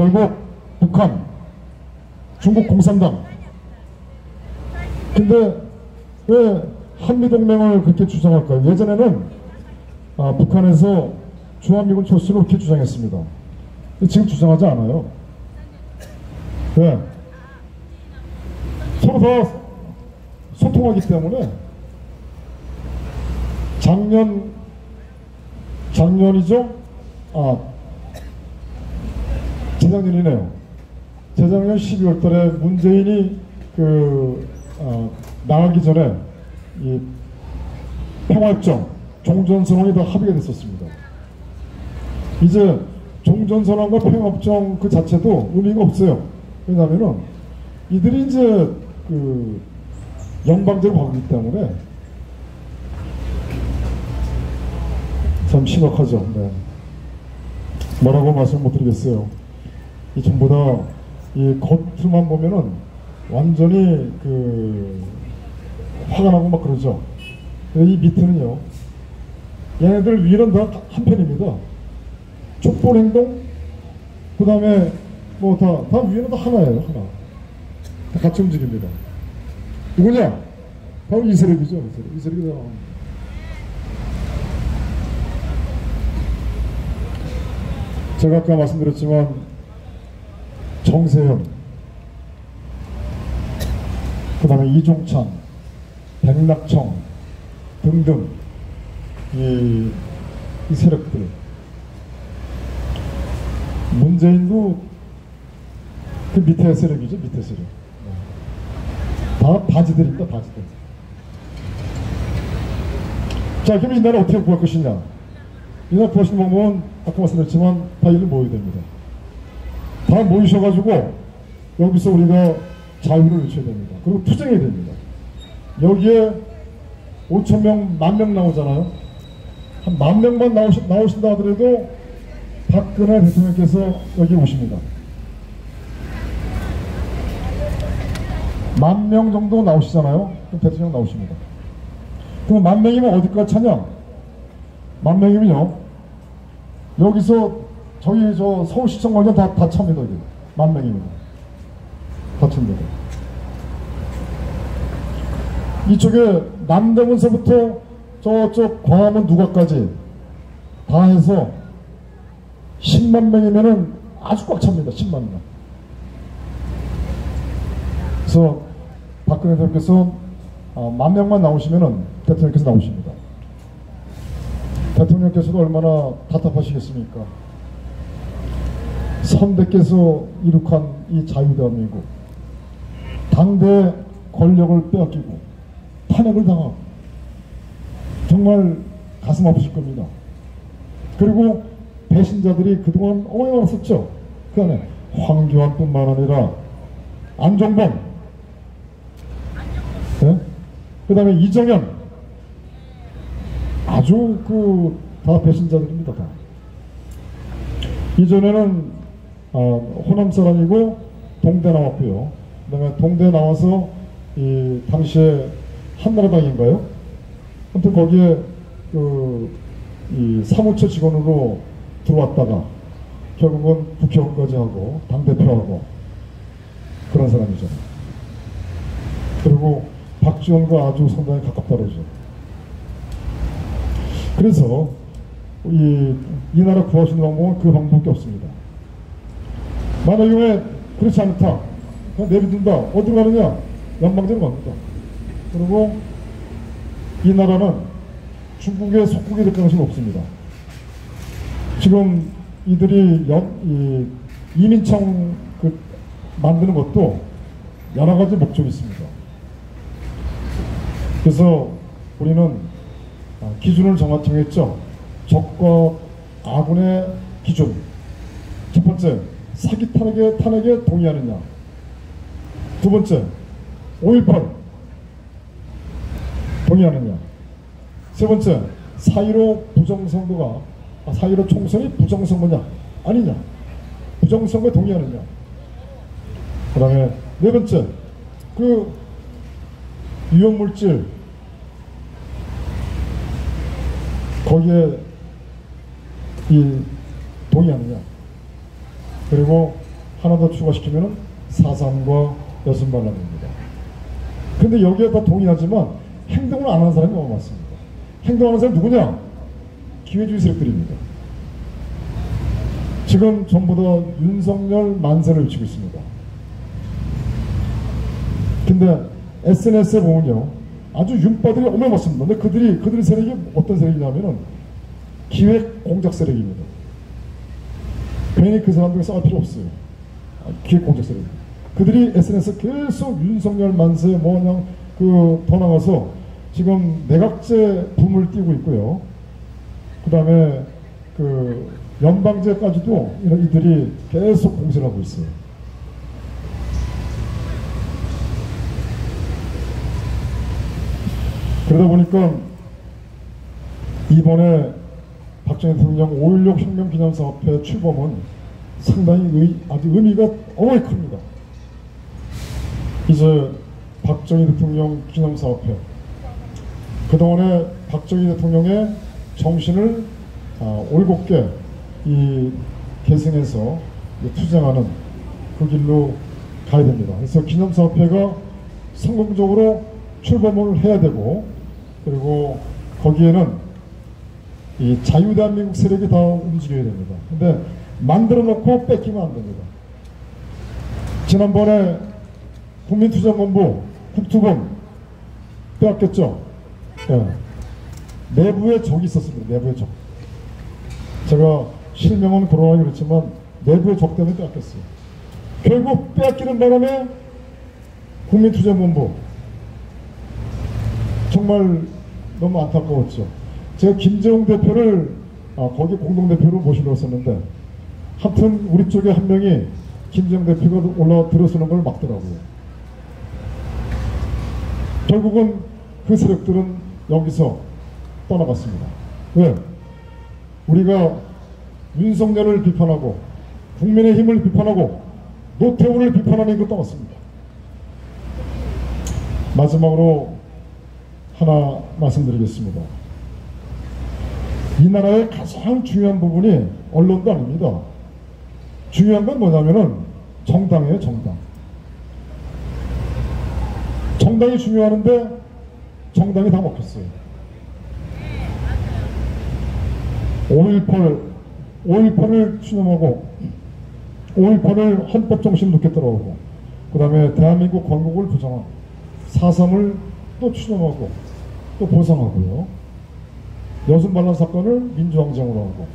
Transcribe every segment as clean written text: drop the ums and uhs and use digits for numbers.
결국 북한, 중국 공산당. 근데 왜 한미동맹을 그렇게 주장할까요? 예전에는 북한에서 주한미군 철수를 그렇게 주장했습니다. 지금 주장하지 않아요. 왜? 서로 다 소통하기 때문에 작년이죠? 재작년이네요. 재작년 12월 달에 문재인이 나가기 전에 이 평화협정, 종전선언이 다 합의가 됐었습니다. 이제 종전선언과 평화협정 그 자체도 의미가 없어요. 왜냐하면은 이들이 이제 영방제로 가기 때문에 참 심각하죠. 네. 뭐라고 말씀 못 드리겠어요. 이 전부 다 이 겉으로만 보면은 완전히 화가 나고 막 그러죠. 이 밑에는요, 얘네들 위는 다 한편입니다. 족보 행동, 그 다음에 뭐 다 위에는 다 하나예요. 하나. 다 같이 움직입니다. 누구냐? 바로 이 세력이죠. 이 세력이 다. 제가 아까 말씀드렸지만 정세현, 그 다음에 이종찬, 백낙청 등등 이 세력들, 문재인도 그 밑에 세력이죠. 밑에 세력. 다 바지들입니다. 바지들. 자, 그럼 이 나라 어떻게 구할 것이냐? 이 나라 구하시는 방법은 아까 말씀드렸지만 다 일을 모여야 됩니다. 다 모이셔가지고 여기서 우리가 자유를 외쳐야 됩니다. 그리고 투쟁해야 됩니다. 여기에 5,000명, 10,000명 나오잖아요. 한 10,000명만 나오신다 하더라도 박근혜 대통령께서 여기 오십니다. 10,000명 정도 나오시잖아요. 그럼 대통령 나오십니다. 그럼 10,000명이면 어디까지 차냐? 10,000명이면요, 여기서 저희 서울시청 관련 다 찹니다. 10,000명입니다. 다 찹니다. 이쪽에 남대문서부터 저쪽 광화문 누가까지 다 해서 10만 명이면은 아주 꽉 찹니다. 10만 명. 그래서 박근혜 대통령께서 10,000명만 나오시면은 대통령께서 나오십니다. 대통령께서도 얼마나 답답하시겠습니까? 선대께서 이룩한 이 자유대한민국, 당대 권력을 빼앗기고 탄핵을 당하고 정말 가슴 아프실 겁니다. 그리고 배신자들이 그동안 어마어마하게 많았었죠. 그 안에 황교안뿐만 아니라 안종범, 네? 그 다음에 이정현, 아주 다 배신자들입니다. 다. 이전에는 호남 사람이고 동대 나왔고요. 그 다음에 동대 나와서 당시에 한나라당인가요? 아무튼 거기에 이 사무처 직원으로 들어왔다가 결국은 국회의원까지 하고 당대표하고 그런 사람이죠. 그리고 박지원과 아주 상당히 가깝다고 그러죠. 그래서 이 나라 구하시는 방법은 그 방법밖에 없습니다. 만약에 그렇지 않다, 그냥 내비둔다. 어디로 가느냐? 연방제로 갑니다. 그리고 이 나라는 중국의 속국이 될 가능성이 없습니다. 지금 이들이 이민청 만드는 것도 여러 가지 목적이 있습니다. 그래서 우리는 기준을 정했죠. 적과 아군의 기준. 첫 번째, 사기 탄핵에 동의하느냐. 두 번째, 5.18 동의하느냐. 세 번째, 4.15 부정선거가 4.15 총선이 부정선거냐 아니냐. 부정선거에 동의하느냐. 그 다음에 네 번째, 위험물질 거기에 동의하느냐. 그리고 하나 더 추가시키면 4.3과 여순반란입니다. 근데 여기에 다 동의하지만 행동을 안 하는 사람이 너무 많습니다. 행동하는 사람이 누구냐? 기회주의 세력들입니다. 지금 전부 다 윤석열 만세를 외치고 있습니다. 근데 SNS에 보면요, 아주 윤빠들이 어마어마했습니다. 근데 그들의 세력이 어떤 세력이냐면은 기획 공작 세력입니다. 괜히 그 사람들 싸울 필요 없어요. 기획 공작 세력. 그들이 SNS 계속 윤석열 만세 뭐냐 더 나가서 지금 내각제 붐을 띄우고 있고요. 그 다음에 연방제까지도 이들이 계속 공세를 하고 있어요. 그러다 보니까 이번에 박정희 대통령 5.16 혁명기념사업회 출범은 상당히 아주 의미가 어마어마히 큽니다. 이제 박정희 대통령 기념사업회, 그동안에 박정희 대통령의 정신을 올곧게 계승해서 투쟁하는 그 길로 가야 됩니다. 그래서 기념사업회가 성공적으로 출범을 해야 되고, 그리고 거기에는 이 자유대한민국 세력이 다 움직여야 됩니다. 근데 만들어 놓고 뺏기면 안 됩니다. 지난번에 국민투쟁본부, 국투본 빼앗겼죠? 네. 내부에 적이 있었습니다. 내부에 적. 제가 실명은 거론하기 그렇지만 내부의 적 때문에 빼앗겼어요. 결국 빼앗기는 바람에 국민투쟁본부 정말 너무 안타까웠죠. 제가 김재웅 대표를 거기 공동대표로 모시려고 했었는데 하여튼 우리 쪽에 한 명이 김재웅 대표가 올라와 들어서는 걸 막더라고요. 결국은 그 세력들은 여기서 떠나갔습니다. 왜? 우리가 윤석열을 비판하고 국민의힘을 비판하고 노태우를 비판하는 거 떠났습니다. 마지막으로 하나 말씀드리겠습니다. 이 나라의 가장 중요한 부분이 언론도 아닙니다. 중요한 건 뭐냐면은 정당이에요. 정당. 정당이 중요한데 정당이 다 먹혔어요. 5.18을 추념하고 5.18을 헌법정신을 높게 따라오고, 그 다음에 대한민국 건국을 부정한 4.3을 또 추념하고 또 보상하고요. 여순반란 사건을 민주항쟁으로 하고,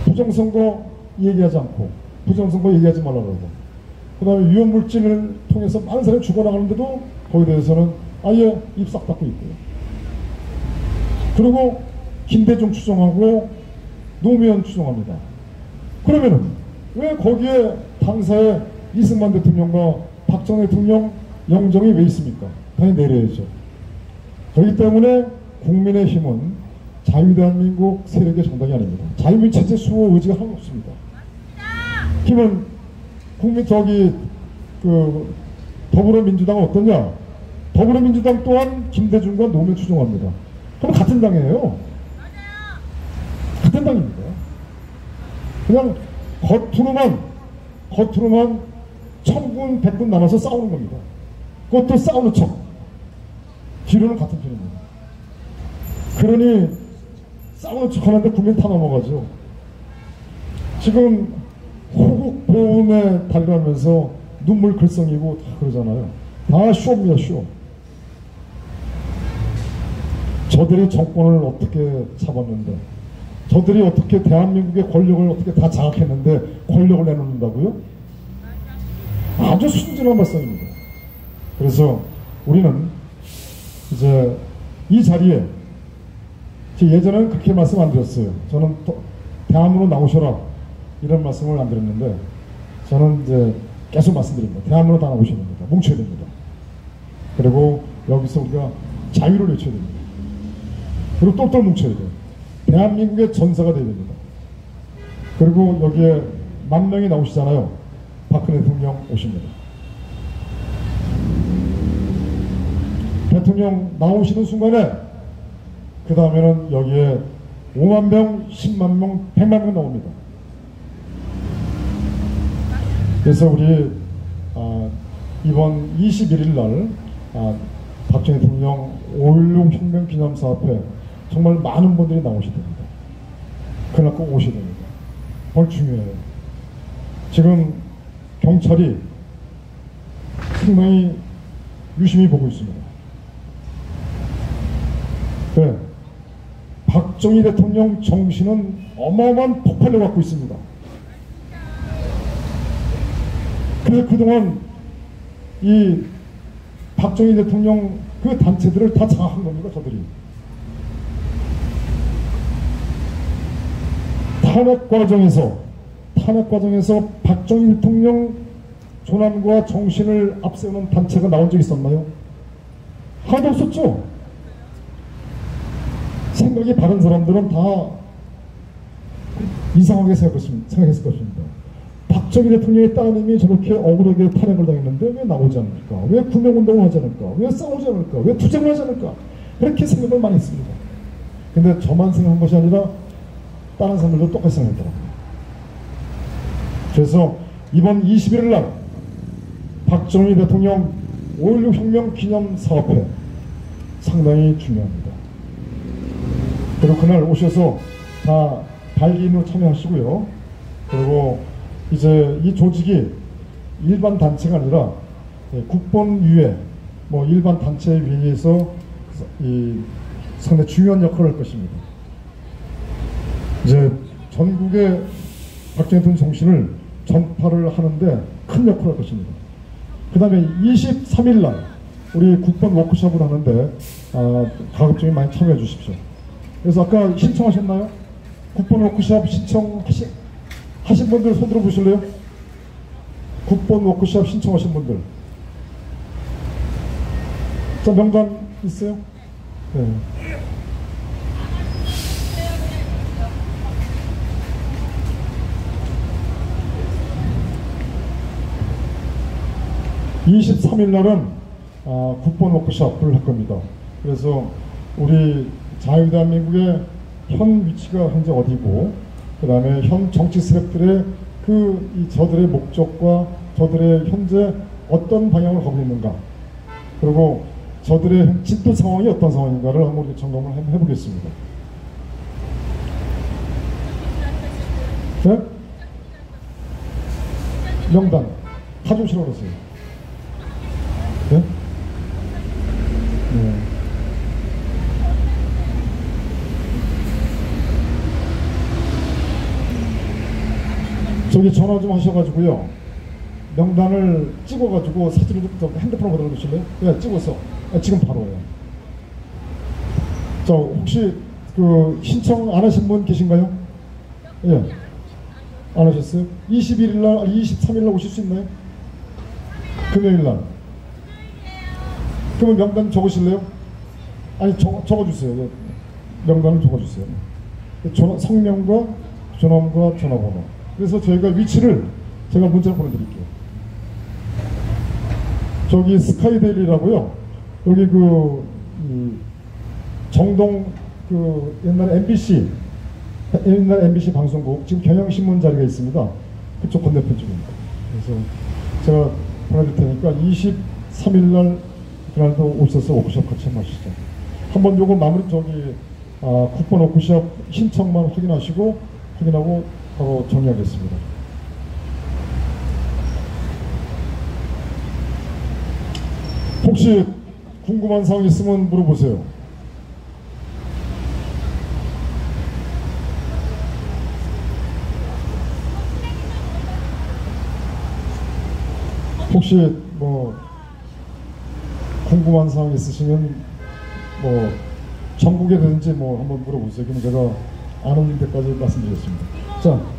부정선거 얘기하지 않고 부정선거 얘기하지 말라고 하고, 그 다음에 위험물질을 통해서 많은 사람이 죽어나가는데도 거기에 대해서는 아예 입 싹 닫고 있고요. 그리고 김대중 추정하고 노무현 추정합니다. 그러면은 왜 거기에 당사의 이승만 대통령과 박정희 대통령 영정이 왜 있습니까? 당연히 내려야죠. 그렇기 때문에 국민의힘은 자유대한민국 세력의 정당이 아닙니다. 자유민체제 수호 의지가 하나도 없습니다. 힘은 더불어민주당은 어떠냐? 더불어민주당 또한 김대중과 노무현 추정합니다. 그럼 같은 당이에요. 같은 당입니다. 그냥 겉으로만 천군 백군 나눠서 싸우는 겁니다. 그것도 싸우는 척. 뒤로는 같은 편입니다. 그러니 싸우는 척 하는데 국민 다 넘어가죠. 지금 호국 보험에 달려가면서 눈물 글썽이고 다 그러잖아요. 다 쇼입니다. 쇼. 저들이 정권을 어떻게 잡았는데, 저들이 어떻게 대한민국의 권력을 어떻게 다 장악했는데 권력을 내놓는다고요? 아주 순진한 발상입니다. 그래서 우리는 이제 이 자리에, 예전에는 그렇게 말씀 안 드렸어요. 저는 대함으로 나오셔라 이런 말씀을 안 드렸는데, 저는 이제 계속 말씀드립니다. 대함으로 다 나오셔야 됩니다. 뭉쳐야 됩니다. 그리고 여기서 우리가 자유를 외쳐야 됩니다. 그리고 똘똘 뭉쳐야 돼요. 대한민국의 전사가 되어야 됩니다. 그리고 여기에 10,000명이 나오시잖아요. 박근혜 대통령 오십니다. 대통령 나오시는 순간에 그 다음에는 여기에 5만 명, 10만 명, 100만 명 나옵니다. 그래서 우리 이번 21일 날 박정희 대통령 5.16 혁명 기념사 앞에 정말 많은 분들이 나오셔야 됩니다. 그날 꼭 오셔야 됩니다. 오늘 중요해요. 지금 경찰이 상당히 유심히 보고 있습니다. 네. 박정희 대통령 정신은 어마어마한 폭발력을 갖고 있습니다. 그래서 그동안 이 박정희 대통령 그 단체들을 다 장악한 겁니다. 저들이. 탄핵 과정에서 박정희 대통령 존엄과 정신을 앞세우는 단체가 나온 적 있었나요? 하나도 없었죠. 생각이 바른 사람들은 다 이상하게 생각했을 것입니다. 박정희 대통령의 따님이 저렇게 억울하게 탄핵을 당했는데 왜 나오지 않을까? 왜 구명운동을 하지 않을까? 왜 싸우지 않을까? 왜 투쟁을 하지 않을까? 그렇게 생각을 많이 했습니다. 근데 저만 생각한 것이 아니라 다른 사람들도 똑같이 생각했더라고요. 그래서 이번 21일 날 박정희 대통령 5.16 혁명 기념 사업회 상당히 중요합니다. 그리고 그날 오셔서 다 발기인으로 참여하시고요. 그리고 이제 이 조직이 일반 단체가 아니라 국본위에 일반 단체 위에서 이 상당히 중요한 역할을 할 것입니다. 이제 전국의 박정희 대통령 정신을 전파를 하는데 큰 역할을 할 것입니다. 그 다음에 23일 날 우리 국본 워크숍을 하는데 가급적이 많이 참여해 주십시오. 그래서 아까 신청하셨나요? 국본 워크숍 신청하신 분들 손 들어 보실래요? 국본 워크숍 신청하신 분들. 자, 명단 있어요? 네. (23일) 날은 국본 워크숍을 할 겁니다. 그래서 우리 자유대한민국의 현 위치가 현재 어디고, 그 다음에 현 정치 세력들의 저들의 목적과 저들의 현재 어떤 방향을 가고 있는가, 그리고 저들의 진도 상황이 어떤 상황인가를 한번 우리 점검을 해보겠습니다. 네? 명단 가져오시라고 그랬어요. 네? 네. 저기 전화 좀 하셔가지고요. 명단을 찍어가지고 사진을 좀 핸드폰으로 받아 주실래요? 네, 찍어서. 지금 바로요. 자, 혹시 신청 안 하신 분 계신가요? 예. 네. 안 하셨어요? 21일 날, 23일 날 오실 수 있나요? 금요일 날. 그러면 명단 적으실래요? 아니, 적어주세요. 예. 명단을 적어주세요. 성명과 전화번호과 전화번호. 그래서 저희가 위치를 제가 문자로 보내드릴게요. 저기 스카이데일리라고요. 여기 정동 옛날 MBC 방송국 지금 경향신문 자리가 있습니다. 그쪽 건너편 쪽입니다. 그래서 제가 보내줄 테니까 23일 날 그날도 오셔서 워크숍 같이 한번 하시죠. 한번 요거 마무리 국본 워크숍 신청만 확인하고 바로 정리하겠습니다. 혹시 궁금한 사항 있으면 물어보세요. 혹시 궁금한 사항 있으시면 전국에 되든지 한번 물어보세요. 그럼 제가 아는 데까지 말씀드리겠습니다. 자.